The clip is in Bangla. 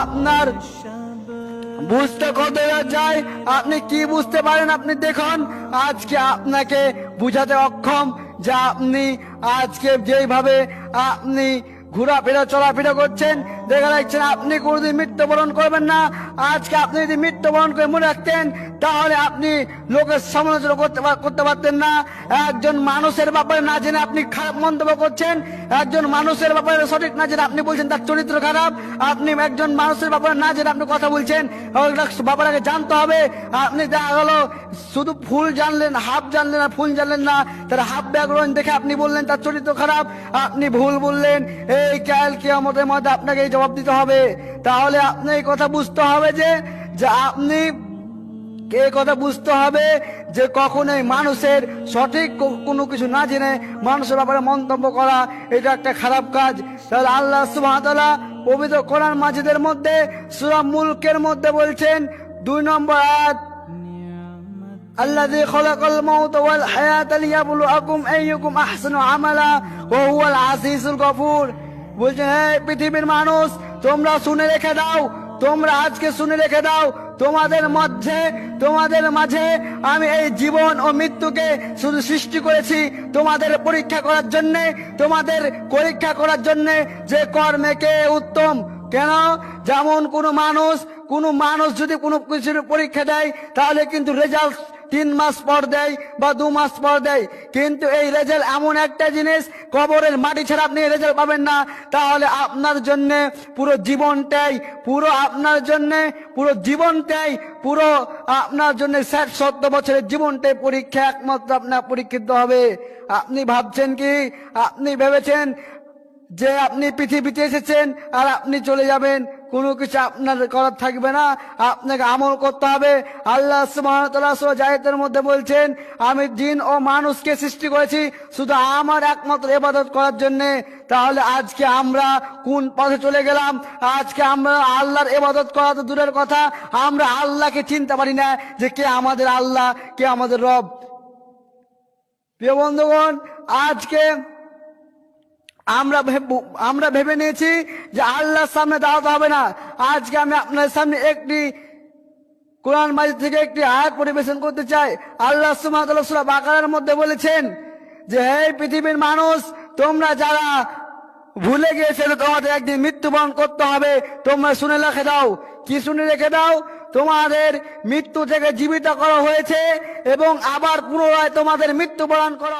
আপনার বুঝতে কত যায়, আপনি কি বুঝতে পারেন আপনি দেখুন। আজকে আপনাকে বুঝাতে অক্ষম যে আপনি আজকে যেইভাবে আপনি ঘোরাফেরা চলাফেরা করছেন, দেখা যাচ্ছেন আপনি কোনোদিন মৃত্যুবরণ করবেন না। আজকে আপনি যদি মৃত্যুবরণ করে মনে রাখতেন তাহলে আপনি লোকের সমালোচনা করতে পারতেন না। একজন মানুষের ব্যাপারে না জেনে আপনি খারাপ মন্তব্য করছেন, একজন মানুষের ব্যাপারে সঠিক না জেনে আপনি বলছেন তার চরিত্র খারাপ। আপনি একজন মানুষের ব্যাপারে না জেনে আপনি কথা বলছেন, ব্যাপারটাকে জানতে হবে। আপনি দেখা গেল শুধু ফুল জানলেন, হাফ জানলেন আর ফুল জানলেন না, তার হাফ ব্যাকরণ দেখে আপনি বললেন তার চরিত্র খারাপ, আপনি ভুল বললেন। এই কাল কিয়ামতের মধ্যে আপনাকে এই জবাব দিতে হবে। তাহলে আপনি এই কথা বুঝতে হবে যে আপনি কে কথা বুঝতে হবে যে কখনোই মানুষের সঠিক কোনো কিছু না জেনে মানুষের ব্যাপারে মন্তব্য করা এটা একটা খারাপ কাজ। তাহলে আল্লাহ সুবহানাহু ওয়া তাআলা পবিত্র কোরআন মাজিদের মধ্যে সূরা মুলকের মধ্যে বলছেন 2 নম্বর আয়াত, আল্লাযী খালাকাল মাউতা ওয়াল হায়াতা লিয়াবলুয়াকুম আইয়ুকুম আহসানু আমালা ওয়া হুয়াল আজিজুল গফুর। বলছেন হে পৃথিবীর মানুষ, তোমরা শুনে রেখে দাও, তোমরা আজকে শুনে রেখে দাও, তোমাদের মাঝে আমি এই জীবন ও মৃত্যুকে শুধু সৃষ্টি করেছি তোমাদের পরীক্ষা করার জন্য যে কর্মে কে উত্তম। কেন? যেমন কোনো মানুষ যদি কোনো কিছুর পরীক্ষা দেয় তাহলে কিন্তু রেজাল্ট 3 মাস পর দেয় বা 2 মাস পর দেয়, কিন্তু এই রেজাল্ট এমন একটা জিনিস, কবরের মাটি ছাড়া আপনি রেজাল্ট পাবেন না। তাহলে আপনার জন্য পুরো জীবনটাই 60-70 বছরের জীবনটাই পরীক্ষা, একমাত্র আপনার পরীক্ষিত হবে। আপনি ভাবছেন কি, আপনি ভেবেছেন যে আপনি পৃথিবীতে এসেছেন আর আপনি চলে যাবেন, কোনো কিছু আপনার করার থাকবে না, আপনাকে আমল করতে হবে। আল্লাহ সুবহানাহু ওয়া তাআলা সূরা জায়েতের মধ্যে বলছেন, আমি জিন ও মানুষকে সৃষ্টি করেছি শুধু আমার একমাত্র ইবাদত করার জন্য। তাহলে আজকে আমরা কোন পথে চলে গেলাম? আজকে আমরা আল্লাহর ইবাদত করা তো দূরের কথা, আমরা আল্লাহকে চিনতে পারি না যে কে আমাদের আল্লাহ, কে আমাদের রব। প্রিয় বন্ধুগণ, আজকে আমরা ভেবে নিয়েছি যে আল্লাহর সামনে দাঁড়াতে হবে না। আজকে আমি আপনার সামনে একটি কোরআন মাজিদ থেকে একটি আয়াত পরিবেশন করতে চাই। আল্লাহ সুবহানাহু ওয়া তাআলা সূরা বাকারার মধ্যে বলেছেন যে হে পৃথিবীর মানুষ, তোমরা যারা ভুলে গিয়েছে তোমাদের একদিন মৃত্যুবরণ করতে হবে, তোমরা শুনে রেখে দাও। কি শুনে রেখে দাও? তোমাদের মৃত্যু থেকে জীবিত করা হয়েছে এবং আবার পুনরায় তোমাদের মৃত্যুবরণ করা